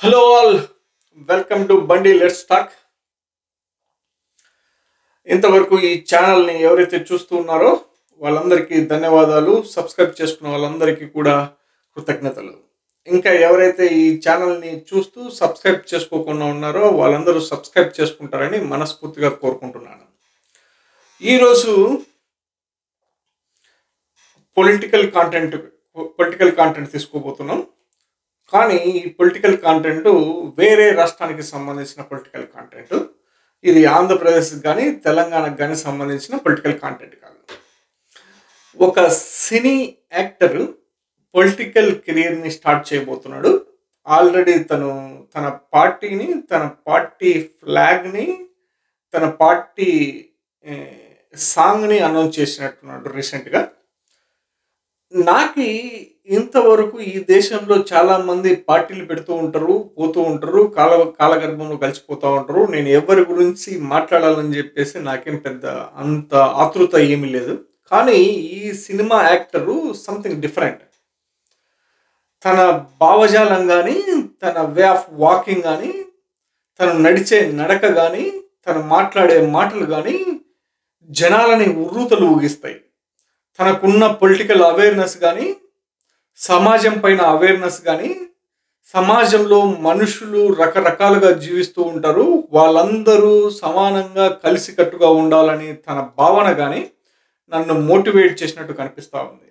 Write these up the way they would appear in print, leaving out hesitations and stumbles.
Hello all, welcome to బండి let's talk. ఇంతవరకు ఈ ఛానల్ని ఎవరైతే చూస్తూ ఉన్నారో వాళ్ళందరికీ ధన్యవాదాలు. సబ్స్క్రైబ్ చేసుకున్న వాళ్ళందరికీ కూడా కృతజ్ఞతలు. ఇంకా ఎవరైతే ఈ ఛానల్ని చూస్తూ సబ్స్క్రైబ్ చేసుకోకుండా ఉన్నారో వాళ్ళందరూ సబ్స్క్రైబ్ చేసుకుంటారని మనస్ఫూర్తిగా కోరుకుంటున్నాను. ఈరోజు పొలిటికల్ కాంటెంట్ తీసుకోబోతున్నాం. కానీ ఈ పొలిటికల్ కాంటెంట్ వేరే రాష్ట్రానికి సంబంధించిన పొలిటికల్ కాంటెంట్. ఇది ఆంధ్రప్రదేశ్కి కానీ తెలంగాణకు కానీ సంబంధించిన పొలిటికల్ కాంటెంట్ కాదు. ఒక సినీ యాక్టర్ పొలిటికల్ కెరియర్ని స్టార్ట్ చేయబోతున్నాడు. ఆల్రెడీ తన పార్టీని, తన పార్టీ ఫ్లాగ్ని, తన పార్టీ సాంగ్ని అనౌన్స్ చేసినట్టున్నాడు రీసెంట్గా. నాకు ఇంతవరకు ఈ దేశంలో చాలామంది పార్టీలు పెడుతూ ఉంటారు, పోతూ ఉంటారు, కాలగర్భంలో కలిసిపోతూ ఉంటారు. నేను ఎవరి గురించి మాట్లాడాలని చెప్పేసి నాకేం పెద్ద అంత ఆతృత ఏమీ లేదు. కానీ ఈ సినిమా యాక్టరు సంథింగ్ డిఫరెంట్. తన భావజాలం కానీ, తన వే ఆఫ్ వాకింగ్ కానీ, తను నడిచే నడక కానీ, తను మాట్లాడే మాటలు కానీ జనాలని ఉర్రూతలు ఊగిస్తాయి. తనకున్న పొలిటికల్ అవేర్నెస్ కానీ, సమాజం పైన అవేర్నెస్ కానీ, సమాజంలో మనుషులు రకరకాలుగా జీవిస్తూ ఉంటారు, వాళ్ళందరూ సమానంగా కలిసికట్టుగా ఉండాలని తన భావన కానీ నన్ను మోటివేట్ చేసినట్టు కనిపిస్తూ ఉంది.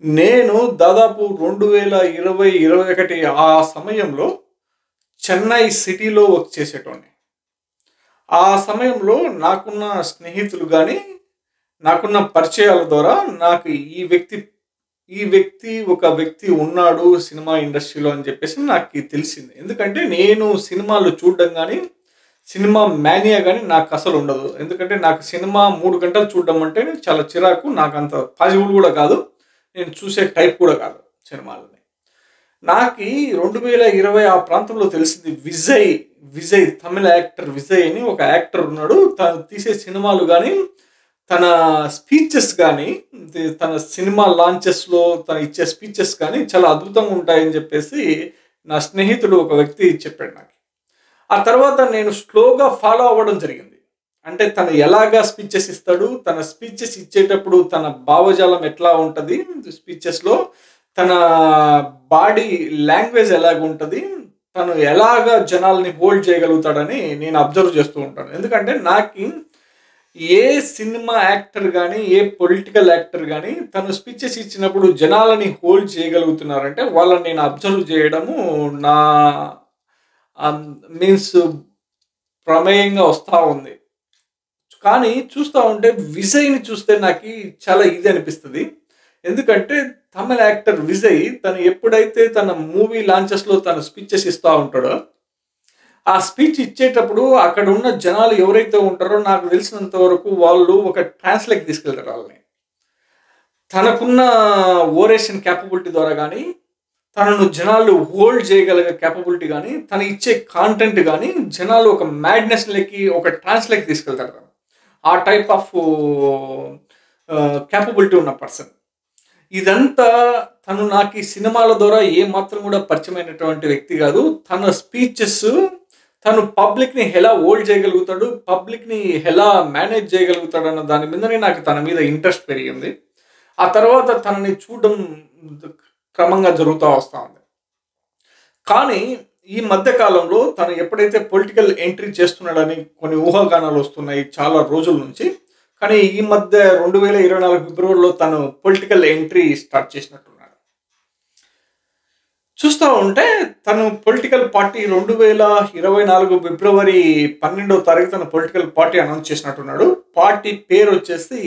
నేను దాదాపు 2020-21 ఆ సమయంలో చెన్నై సిటీలో వర్క్ చేసేటోడిని. ఆ సమయంలో నాకున్న స్నేహితులు కానీ, నాకున్న పరిచయాల ద్వారా నాకు ఒక వ్యక్తి ఉన్నాడు సినిమా ఇండస్ట్రీలో అని చెప్పేసి నాకు తెలిసింది. ఎందుకంటే నేను సినిమాలు చూడడం కానీ, సినిమా మేనియా కానీ నాకు అసలు ఉండదు. ఎందుకంటే నాకు సినిమా 3 గంటలు చూడడం అంటే చాలా చిరాకు. నాకు అంత పాజిబుల్ కూడా కాదు, నేను చూసే టైప్ కూడా కాదు సినిమాలని. నాకు 2020 ఆ ప్రాంతంలో తెలిసింది విజయ్ తమిళ యాక్టర్ విజయ్ అని ఒక యాక్టర్ ఉన్నాడు. తను తీసే సినిమాలు కానీ, తన స్పీచెస్ కానీ, తన సినిమా లాంచెస్లో తను ఇచ్చే స్పీచెస్ కానీ చాలా అద్భుతంగా ఉంటాయని చెప్పేసి నా స్నేహితుడు ఒక వ్యక్తి చెప్పాడు నాకు. ఆ తర్వాత నేను స్లోగా ఫాలో అవ్వడం జరిగింది. అంటే తను ఎలాగా స్పీచెస్ ఇస్తాడు, తన స్పీచెస్ ఇచ్చేటప్పుడు తన భావజాలం ఎట్లా ఉంటుంది స్పీచెస్లో, తన బాడీ లాంగ్వేజ్ ఎలాగ ఉంటుంది, తను ఎలాగా జనాల్ని హోల్డ్ చేయగలుగుతాడని నేను అబ్జర్వ్ చేస్తూ ఉంటాను. ఎందుకంటే నాకు ఏ సినిమా యాక్టర్ కానీ, ఏ పొలిటికల్ యాక్టర్ కానీ తను స్పీచెస్ ఇచ్చినప్పుడు జనాలని హోల్డ్ చేయగలుగుతున్నారంటే వాళ్ళని నేను అబ్జర్వ్ చేయడము నా మీన్స్ ప్రమేయంగా వస్తూ ఉంది. కానీ చూస్తూ ఉంటే విజయ్ని చూస్తే నాకు చాలా ఇది అనిపిస్తుంది. ఎందుకంటే తమిళ యాక్టర్ విజయ్ తను ఎప్పుడైతే తన మూవీ లాంచెస్లో తన స్పీచెస్ ఇస్తూ ఉంటాడో, ఆ స్పీచ్ ఇచ్చేటప్పుడు అక్కడ ఉన్న జనాలు ఎవరైతే ఉంటారో నాకు తెలిసినంత వరకు వాళ్ళు ఒక ట్రాన్స్లేట్ తీసుకెళ్తారు వాళ్ళని. తనకున్న ఓరేషన్ క్యాపబిలిటీ ద్వారా కానీ, తనను జనాలు హోల్డ్ చేయగలిగే క్యాపబిలిటీ కానీ, తను ఇచ్చే కాంటెంట్ కానీ జనాలు ఒక మ్యాడ్నెస్లోకి, ఒక ట్రాన్స్లేట్ తీసుకెళ్తారు. ఆ టైప్ ఆఫ్ క్యాపబిలిటీ ఉన్న పర్సన్. ఇదంతా తను నాకు ఈ సినిమాల ద్వారా ఏమాత్రం కూడా పరిచయమైనటువంటి వ్యక్తి కాదు. తన స్పీచెస్ తను పబ్లిక్ని ఎలా హోల్డ్ చేయగలుగుతాడు, పబ్లిక్ని ఎలా మేనేజ్ చేయగలుగుతాడు అన్న దాని మీదనే నాకు తన మీద ఇంట్రెస్ట్ పెరిగింది. ఆ తర్వాత తనని చూడడం క్రమంగా జరుగుతూ వస్తూ ఉంది. కానీ ఈ మధ్యకాలంలో తను ఎప్పుడైతే పొలిటికల్ ఎంట్రీ చేస్తున్నాడని కొన్ని ఊహాగానాలు వస్తున్నాయి చాలా రోజుల నుంచి. కానీ ఈ మధ్య 2024 ఫిబ్రవరిలో తను పొలిటికల్ ఎంట్రీ స్టార్ట్ చేసినట్టున్నాడు. చూస్తూ ఉంటే తను పొలిటికల్ పార్టీ 2024 ఫిబ్రవరి 12వ తారీఖు తన పొలిటికల్ పార్టీ అనౌన్స్ చేసినట్టున్నాడు. పార్టీ పేరు వచ్చేసి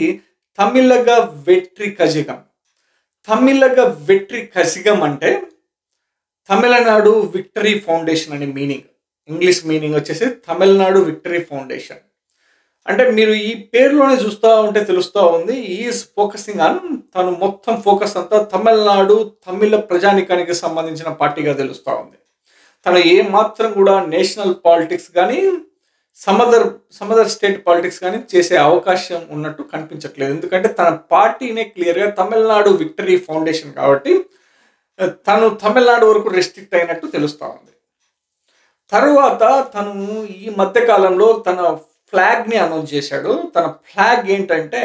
తమిళగ వెట్రి కజిగం. తమిళగ వెట్రి కజిగం అంటే తమిళనాడు విక్టరీ ఫౌండేషన్ అని మీనింగ్. ఇంగ్లీష్ మీనింగ్ వచ్చేసి తమిళనాడు విక్టరీ ఫౌండేషన్. అంటే మీరు ఈ పేరులోనే చూస్తూ ఉంటే తెలుస్తూ ఉంది, ఈజ్ ఫోకసింగ్ ఆన్, తను మొత్తం ఫోకస్ అంతా తమిళనాడు తమిళ ప్రజానికానికి సంబంధించిన పార్టీగా తెలుస్తూ ఉంది. తను ఏమాత్రం కూడా నేషనల్ పాలిటిక్స్ కానీ, సమదర్ స్టేట్ పాలిటిక్స్ కానీ చేసే అవకాశం ఉన్నట్టు కనిపించట్లేదు. ఎందుకంటే తన పార్టీనే క్లియర్గా తమిళనాడు విక్టరీ ఫౌండేషన్ కాబట్టి తను తమిళనాడు వరకు రెస్ట్రిక్ట్ అయినట్టు తెలుస్తూ ఉంది. తరువాత తను ఈ మధ్య కాలంలో తన ఫ్లాగ్‌ని అనౌన్స్ చేశాడు. తన ఫ్లాగ్ ఏంటంటే,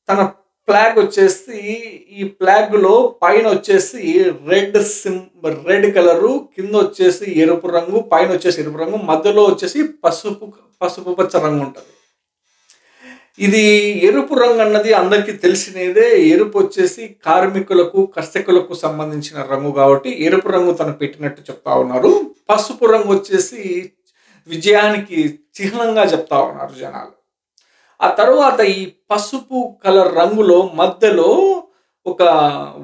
తన ఫ్లాగ్ వచ్చేసి ఈ ఫ్లాగ్‌లో పైనొచ్చేసి రెడ్ కలరు, కిందొచ్చేసి ఎరుపు రంగు, పైనొచ్చేసి ఎరుపు రంగు, మధ్యలో వచ్చేసి పసుపు పచ్చ రంగు ఉంటది. ఇది ఎరుపు రంగు అన్నది అందరికీ తెలిసినదే. ఎరుపు వచ్చేసి కార్మికులకు, కర్షకులకు సంబంధించిన రంగు కాబట్టి ఎరుపు రంగు తను పెట్టినట్టు చెప్తా ఉన్నారు. పసుపు రంగు వచ్చేసి విజయానికి చిహ్నంగా చెప్తా ఉన్నారు జనాలు. ఆ తరువాత ఈ పసుపు కలర్ రంగులో మధ్యలో ఒక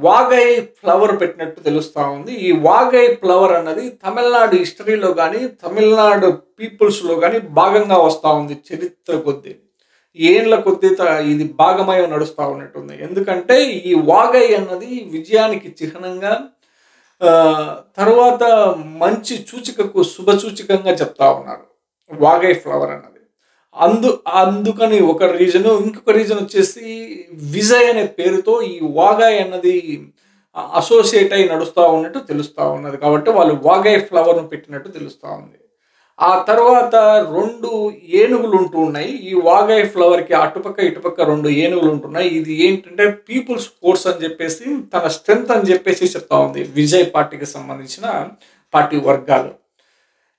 వాగై ఫ్లవర్ పెట్టినట్టు తెలుస్తా ఉంది. ఈ వాగై ఫ్లవర్ అన్నది తమిళనాడు హిస్టరీలో గానీ, తమిళనాడు పీపుల్స్‌లో గానీ భాగంగా వస్తా ఉంది చరిత్ర కొద్దీ. ఏండ్ల కొద్దీ ఇది భాగమై నడుస్తా ఉన్నట్టుంది. ఎందుకంటే ఈ వాగై అన్నది విజయానికి చిహ్నంగా, తరువాత మంచి సూచికకు శుభ సూచికంగా చెప్తా ఉన్నారు వాగై ఫ్లవర్ అన్నది. అందుకని ఒక రీజను. ఇంకొక రీజన్ వచ్చేసి విజయ్ అనే పేరుతో ఈ వాగై అన్నది అసోసియేట్ అయి నడుస్తూ ఉన్నట్టు తెలుస్తూ ఉన్నది. కాబట్టి వాళ్ళు వాగై ఫ్లవర్ను పెట్టినట్టు తెలుస్తూ ఉంది. ఆ తర్వాత 2 ఏనుగులు ఉంటూ ఉన్నాయి. ఈ వాగై ఫ్లవర్‌కి అటుపక్క, ఇటుపక్క 2 ఏనుగులు ఉంటున్నాయి. ఇది ఏంటంటే పీపుల్స్ ఫోర్స్ అని చెప్పేసి, తన స్ట్రెంత్ అని చెప్పేసి చెప్తా ఉంది విజయ్ పార్టీకి సంబంధించిన పార్టీ వర్గాలు.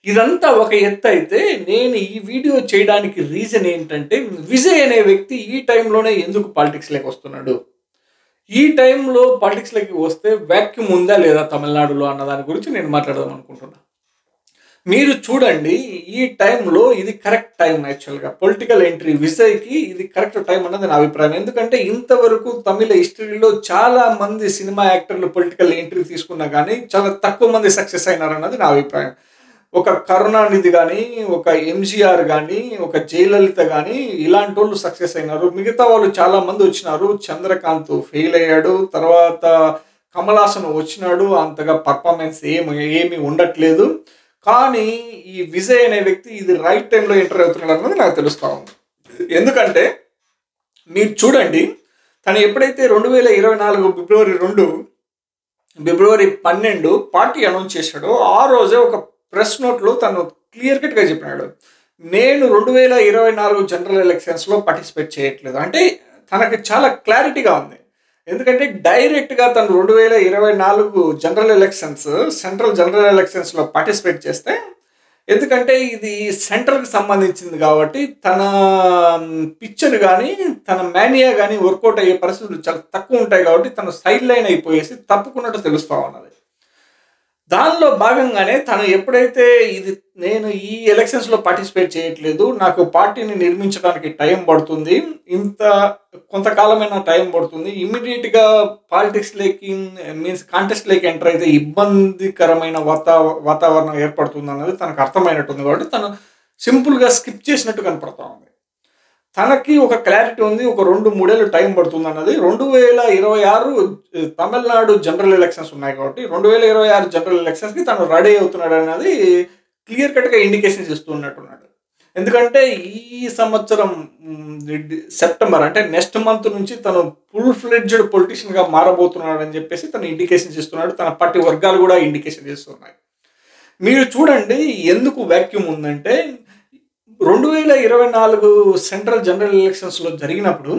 ఇదంతా ఒక ఎత్తు అయితే, నేను ఈ వీడియో చేయడానికి రీజన్ ఏంటంటే, విజయ్ అనే వ్యక్తి ఈ టైంలోనే ఎందుకు పాలిటిక్స్‌లోకి వస్తున్నాడు? ఈ టైంలో పాలిటిక్స్‌లోకి వస్తే వాక్యూమ్ ఉందా లేదా తమిళనాడులో అన్న దాని గురించి నేను మాట్లాడదాం అనుకుంటున్నా. మీరు చూడండి, ఈ టైంలో ఇది కరెక్ట్ టైం యాక్చువల్‌గా. పొలిటికల్ ఎంట్రీ విజయ్‌కి ఇది కరెక్ట్ టైం అన్నది నా అభిప్రాయం. ఎందుకంటే ఇంతవరకు తమిళ హిస్టరీలో చాలా మంది సినిమా యాక్టర్లు పొలిటికల్ ఎంట్రీ తీసుకున్నా కానీ చాలా తక్కువ మంది సక్సెస్ అయినారన్నది నా అభిప్రాయం. ఒక కరుణానిధి గానీ, ఒక ఎంజీఆర్ గానీ, ఒక జయలలిత గానీ ఇలాంటోళ్ళు సక్సెస్ అయినారు. మిగతా వాళ్ళు చాలా మంది వచ్చినారు. చంద్రకాంత్ ఫెయిల్ అయ్యాడు. తర్వాత కమల్ హాసన్ వచ్చినాడు. అంతగా పర్ఫార్మెన్స్ ఏమి ఉండట్లేదు. కానీ ఈ విజయ్ అనే వ్యక్తి ఇది రైట్ టైంలో ఎంటర్ అవుతున్నాడు అన్నది నాకు తెలుస్తా ఉంది. ఎందుకంటే మీరు చూడండి, తను ఎప్పుడైతే 2024 ఫిబ్రవరి 12 పార్టీ అనౌన్స్ చేశాడో, ఆ రోజే ఒక ప్రెస్ నోట్లో తను క్లియర్ కట్గా చెప్పినాడు, నేను 2024 జనరల్ ఎలక్షన్స్లో పార్టిసిపేట్ చేయట్లేదు. అంటే తనకు చాలా క్లారిటీగా ఉంది. ఎందుకంటే డైరెక్ట్గా తను 2024 సెంట్రల్ జనరల్ ఎలక్షన్స్లో పార్టిసిపేట్ చేస్తే, ఎందుకంటే ఇది సెంట్రల్కి సంబంధించింది కాబట్టి తన పిక్చర్ కానీ, తన మేనియా కానీ వర్కౌట్ అయ్యే పరిస్థితులు చాలా తక్కువ ఉంటాయి కాబట్టి తను సైడ్ లైన్ అయిపోయేసి తప్పుకున్నట్టు తెలుస్తూ ఉన్నది. దానిలో భాగంగానే తను ఎప్పుడైతే నేను ఈ ఎలక్షన్స్లో పార్టిసిపేట్ చేయట్లేదు, నాకు పార్టీని నిర్మించడానికి టైం పడుతుంది, కొంతకాలమైన టైం పడుతుంది, ఇమ్మీడియట్గా పాలిటిక్స్లోకి కాంటెస్ట్లోకి ఎంటర్ అయితే ఇబ్బందికరమైన వాతావరణం ఏర్పడుతుంది అన్నది తనకు అర్థమైనట్టుంది. కాబట్టి తను సింపుల్గా స్కిప్ చేసినట్టు కనపడతా ఉంది. తనకి ఒక క్లారిటీ ఉంది, ఒక 2-3 ఏళ్ళు టైం పడుతుంది అన్నది. 2026 తమిళనాడు జనరల్ ఎలక్షన్స్ ఉన్నాయి కాబట్టి 2026 జనరల్ ఎలక్షన్స్కి తను రెడీ అవుతున్నాడు అన్నది క్లియర్ కట్గా ఇండికేషన్స్ ఇస్తూ ఉన్నట్టున్నాడు. ఎందుకంటే ఈ సంవత్సరం సెప్టెంబర్ అంటే నెక్స్ట్ మంత్ నుంచి తను ఫుల్ ఫ్లెడ్జ్డ్ పొలిటీషియన్గా మారబోతున్నాడు అని చెప్పేసి తను ఇండికేషన్స్ ఇస్తున్నాడు. తన పార్టీ వర్గాలు కూడా ఇండికేషన్ ఇస్తున్నాయి. మీరు చూడండి ఎందుకు వాక్యూమ్ ఉందంటే, 2024 సెంట్రల్ జనరల్ ఎలక్షన్స్లో జరిగినప్పుడు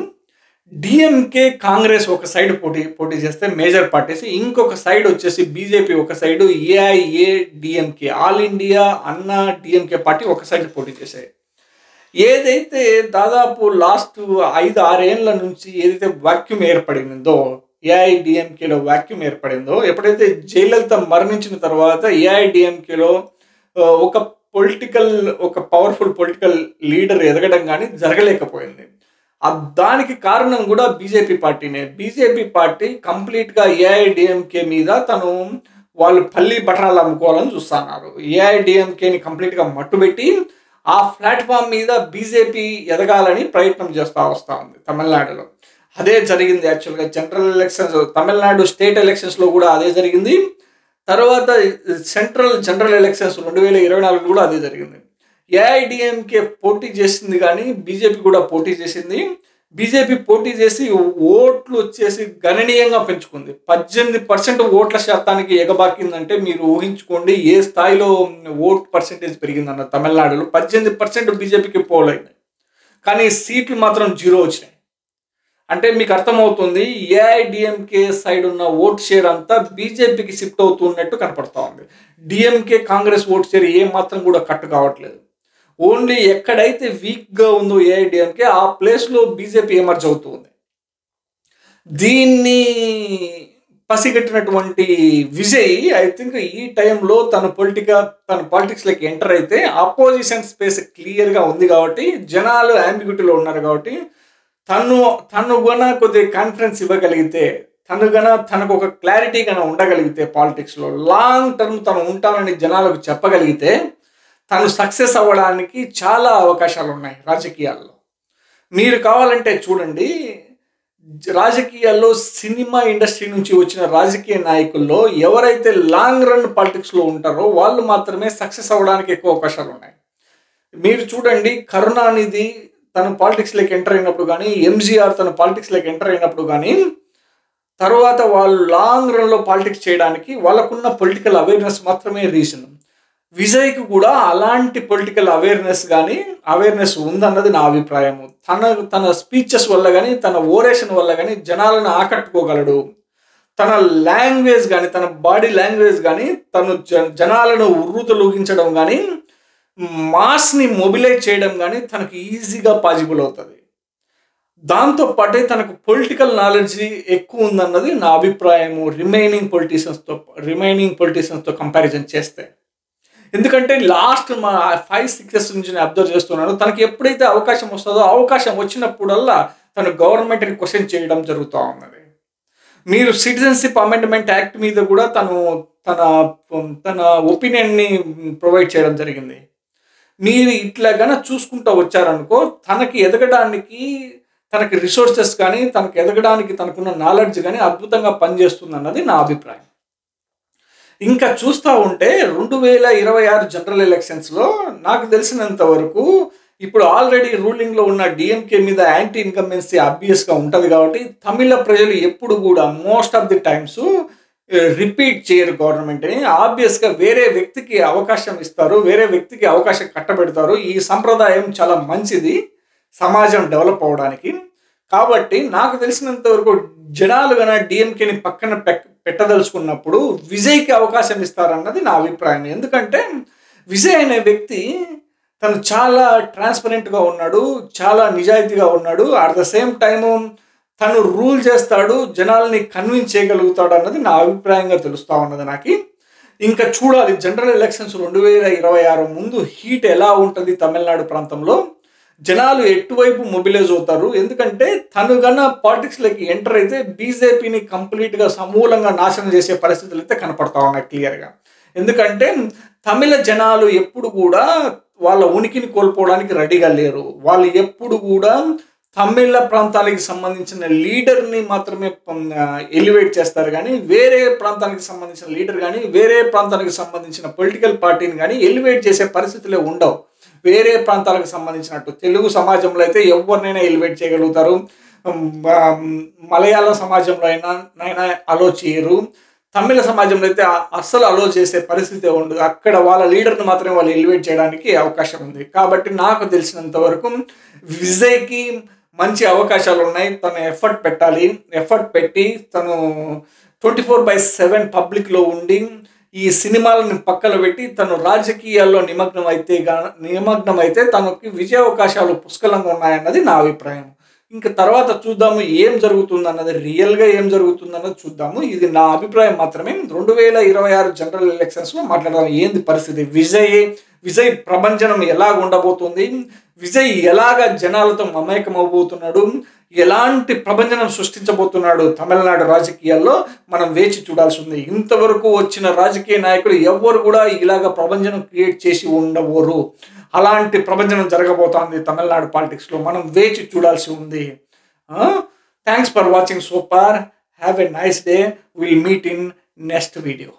డిఎంకే కాంగ్రెస్ ఒక సైడ్ పోటీ చేస్తే మేజర్ పార్టీస్, ఇంకొక సైడ్ వచ్చేసి బీజేపీ ఒక సైడు, ఏఐఏడిఎంకే ఆల్ ఇండియా అన్నా డిఎంకే పార్టీ ఒక సైడ్ పోటీ చేశాయి. ఏదైతే దాదాపు లాస్ట్ 5-6 ఏళ్ళ నుంచి ఏదైతే వాక్యూమ్ ఏర్పడిందో, ఏఐడిఎంకేలో వాక్యూమ్ ఏర్పడిందో, ఎప్పుడైతే జయలలిత మరణించిన తర్వాత ఏఐడిఎంకేలో ఒక పవర్ఫుల్ పొలిటికల్ లీడర్ ఎదగడం కానీ జరగలేకపోయింది. దానికి కారణం కూడా బీజేపీ పార్టీనే. బీజేపీ పార్టీ కంప్లీట్గా ఏఐడిఎంకే మీద వాళ్ళు పల్లి బఠానాలు అమ్ముకోవాలని చూస్తున్నారు. ఏఐడిఎంకేని కంప్లీట్గా మట్టుబెట్టి ఆ ప్లాట్ఫామ్ మీద బీజేపీ ఎదగాలని ప్రయత్నం చేస్తూ వస్తూ ఉంది తమిళనాడులో. అదే జరిగింది యాక్చువల్గా జనరల్ ఎలక్షన్స్, తమిళనాడు స్టేట్ ఎలక్షన్స్లో కూడా అదే జరిగింది. తర్వాత సెంట్రల్ జనరల్ ఎలక్షన్స్ 2024 కూడా అదే జరిగింది. ఏఐడిఎంకే పోటీ చేసింది కానీ బీజేపీ కూడా పోటీ చేసింది. బీజేపీ పోటీ చేసి ఓట్లు వచ్చేసి గణనీయంగా పెంచుకుంది. 18% ఓట్ల శాతానికి ఎగబాకిందంటే మీరు ఊహించుకోండి ఏ స్థాయిలో ఓట్ పర్సెంటేజ్ పెరిగిందన్న తమిళనాడులో. 18% బీజేపీకి పోలైంది. కానీ సీట్లు మాత్రం 0 వచ్చినాయి. అంటే మీకు అర్థమవుతుంది ఏఐడిఎంకే సైడ్ ఉన్న ఓట్ షేర్ అంతా బీజేపీకి షిఫ్ట్ అవుతున్నట్టు కనపడతా ఉంది. డిఎంకే కాంగ్రెస్ ఓట్ షేర్ ఏ మాత్రం కూడా కట్టు కావట్లేదు. ఓన్లీ ఎక్కడైతే వీక్గా ఉందో ఏఐడిఎంకే ఆ ప్లేస్లో బీజేపీ ఎమర్జ్ అవుతుంది. దీన్ని పసిగట్టినటువంటి విజయ్ ఐ థింక్ ఈ టైంలో తన పాలిటిక్స్లోకి ఎంటర్ అయితే అపోజిషన్ స్పేస్ క్లియర్గా ఉంది కాబట్టి జనాలు అంబిగ్యూటీలో ఉన్నారు కాబట్టి తను గన కొద్దిగా కాన్ఫిడెన్స్ ఇవ్వగలిగితే తనకు ఒక క్లారిటీ కన్నా ఉండగలిగితే పాలిటిక్స్లో లాంగ్ టర్మ్ తను ఉంటానని జనాలకు చెప్పగలిగితే తను సక్సెస్ అవ్వడానికి చాలా అవకాశాలు ఉన్నాయి రాజకీయాల్లో. మీరు కావాలంటే చూడండి, రాజకీయాల్లో సినిమా ఇండస్ట్రీ నుంచి వచ్చిన రాజకీయ నాయకుల్లో ఎవరైతే లాంగ్ రన్ పాలిటిక్స్లో ఉంటారో వాళ్ళు మాత్రమే సక్సెస్ అవ్వడానికి ఎక్కువ అవకాశాలు ఉన్నాయి. మీరు చూడండి, కరుణానిధి తన పాలిటిక్స్లోకి ఎంటర్ అయినప్పుడు కానీ, ఎంజీఆర్ తన పాలిటిక్స్లోకి ఎంటర్ అయినప్పుడు కానీ, తర్వాత వాళ్ళు లాంగ్ రన్లో పాలిటిక్స్ చేయడానికి వాళ్ళకున్న పొలిటికల్ అవేర్నెస్ మాత్రమే రీజన్. విజయ్కి కూడా అలాంటి పొలిటికల్ అవేర్నెస్ ఉందన్నది నా అభిప్రాయము. తన స్పీచెస్ వల్ల కానీ, తన ఓరేషన్ వల్ల కానీ జనాలను ఆకట్టుకోగలడు. తన లాంగ్వేజ్ కానీ, తన బాడీ లాంగ్వేజ్ కానీ, తను జనాలను ఉర్రూతలూగించడం కానీ, మాస్ని మొబిలైజ్ చేయడం కానీ తనకు ఈజీగా పాసిబుల్ అవుతుంది. దాంతోపాటే తనకు పొలిటికల్ నాలెడ్జ్ ఎక్కువ ఉందన్నది నా అభిప్రాయము రిమైనింగ్ పొలిటీషియన్స్తో కంపారిజన్ చేస్తే. ఎందుకంటే లాస్ట్ 5-6 years నుంచి నేను అబ్జర్వ్ చేస్తున్నాను, తనకి ఎప్పుడైతే అవకాశం వస్తుందో అవకాశం వచ్చినప్పుడల్లా తను గవర్నమెంట్ని క్వశ్చన్ చేయడం జరుగుతూ ఉన్నది. మీరు సిటిజన్షిప్ అమెండ్మెంట్ యాక్ట్ మీద కూడా తన ఒపీనియన్ని ప్రొవైడ్ చేయడం జరిగింది. మీరు ఇట్లా గన చూసుకుంటూ వచ్చారనుకో, తనకి ఎదగడానికి తనకి రిసోర్సెస్ కానీ, తనకు ఎదగడానికి తనకున్న నాలెడ్జ్ కానీ అద్భుతంగా పనిచేస్తుంది అన్నది నా అభిప్రాయం. ఇంకా చూస్తూ ఉంటే 2026 జనరల్ ఎలక్షన్స్లో నాకు తెలిసినంత వరకు ఇప్పుడు ఆల్రెడీ రూలింగ్లో ఉన్న డిఎంకే మీద యాంటీ ఇన్కంబెన్సీ ఆబ్వియస్గా ఉంటుంది కాబట్టి తమిళ ప్రజలు ఎప్పుడు కూడా most of the times repeat చేయరు గవర్నమెంట్ని. ఆబ్వియస్గా వేరే వ్యక్తికి అవకాశం ఇస్తారు, వేరే వ్యక్తికి అవకాశం కట్టబెడతారు. ఈ సంప్రదాయం చాలా మంచిది సమాజం డెవలప్ అవ్వడానికి. కాబట్టి నాకు తెలిసినంత వరకు జనాలు కన్నా డిఎంకేని పక్కన పెట్టదలుచుకున్నప్పుడు విజయ్కి అవకాశం ఇస్తారన్నది నా అభిప్రాయం. ఎందుకంటే విజయ్ అనే వ్యక్తి తను చాలా ట్రాన్స్పరెంట్గా ఉన్నాడు, చాలా నిజాయితీగా ఉన్నాడు. అట్ ద సేమ్ టైము తను రూల్ చేస్తాడు, జనాల్ని కన్విన్స్ చేయగలుగుతాడు అన్నది నా అభిప్రాయంగా తెలుస్తూ ఉన్నది నాకు. ఇంకా చూడాలి జనరల్ ఎలక్షన్స్ 2026 ముందు హీట్ ఎలా ఉంటుంది తమిళనాడు ప్రాంతంలో, జనాలు ఎటువైపు మొబిలైజ్ అవుతారు. ఎందుకంటే తను కన్నా పాలిటిక్స్లోకి ఎంటర్ అయితే బీజేపీని కంప్లీట్గా సమూలంగా నాశనం చేసే పరిస్థితులు అయితే కనపడతా ఉన్నాయి క్లియర్గా. ఎందుకంటే తమిళ జనాలు ఎప్పుడు కూడా వాళ్ళ ఉనికిని కోల్పోవడానికి రెడీగా లేరు. వాళ్ళు ఎప్పుడు కూడా తమిళ ప్రాంతానికి సంబంధించిన లీడర్ని మాత్రమే ఎలివేట్ చేస్తారు, కానీ వేరే ప్రాంతానికి సంబంధించిన లీడర్ కానీ, వేరే ప్రాంతానికి సంబంధించిన పొలిటికల్ పార్టీని కానీ ఎలివేట్ చేసే పరిస్థితులే ఉండవు. వేరే ప్రాంతాలకు సంబంధించినట్టు తెలుగు సమాజంలో అయితే ఎవరినైనా ఎలివేట్ చేయగలుగుతారు, మలయాళ సమాజంలో అయినా అలో చేయరు, తమిళ సమాజంలో అయితే అస్సలు అలో చేసే పరిస్థితి ఉండదు. అక్కడ వాళ్ళ లీడర్ని మాత్రమే వాళ్ళు ఎలివేట్ చేయడానికి అవకాశం ఉంది. కాబట్టి నాకు తెలిసినంత వరకు విజయ్కి మంచి అవకాశాలు ఉన్నాయి. తను ఎఫర్ట్ పెట్టి తను 24/7 పబ్లిక్లో ఉండి ఈ సినిమాలను పక్కన పెట్టి తను రాజకీయాల్లో నిమగ్నం అయితే తనకి విజయ అవకాశాలు పుష్కలంగా ఉన్నాయన్నది నా అభిప్రాయం. ఇంకా తర్వాత చూద్దాము ఏం జరుగుతుందన్నది, రియల్గా ఏం జరుగుతుందన్నది చూద్దాము. ఇది నా అభిప్రాయం మాత్రమే. 2026 జనరల్ ఎలక్షన్స్లో మాట్లాడదాం ఏంది పరిస్థితి, విజయ్ ప్రభంజనం ఎలాగ ఉండబోతుంది, విజయ్ ఎలాగ జనాలతో మమేకం అవబోతున్నాడు, ఎలాంటి ప్రభంజనం సృష్టించబోతున్నాడు తమిళనాడు రాజకీయాల్లో మనం వేచి చూడాల్సి ఉంది. ఇంతవరకు వచ్చిన రాజకీయ నాయకులు ఎవ్వరు కూడా ఇలాగ ప్రభంజనం క్రియేట్ చేసి ఉండబోరు. అలాంటి ప్రభంజనం జరగబోతోంది తమిళనాడు పాలిటిక్స్లో, మనం వేచి చూడాల్సి ఉంది. Thanks for watching so far. Have a nice day. Will meet in next video.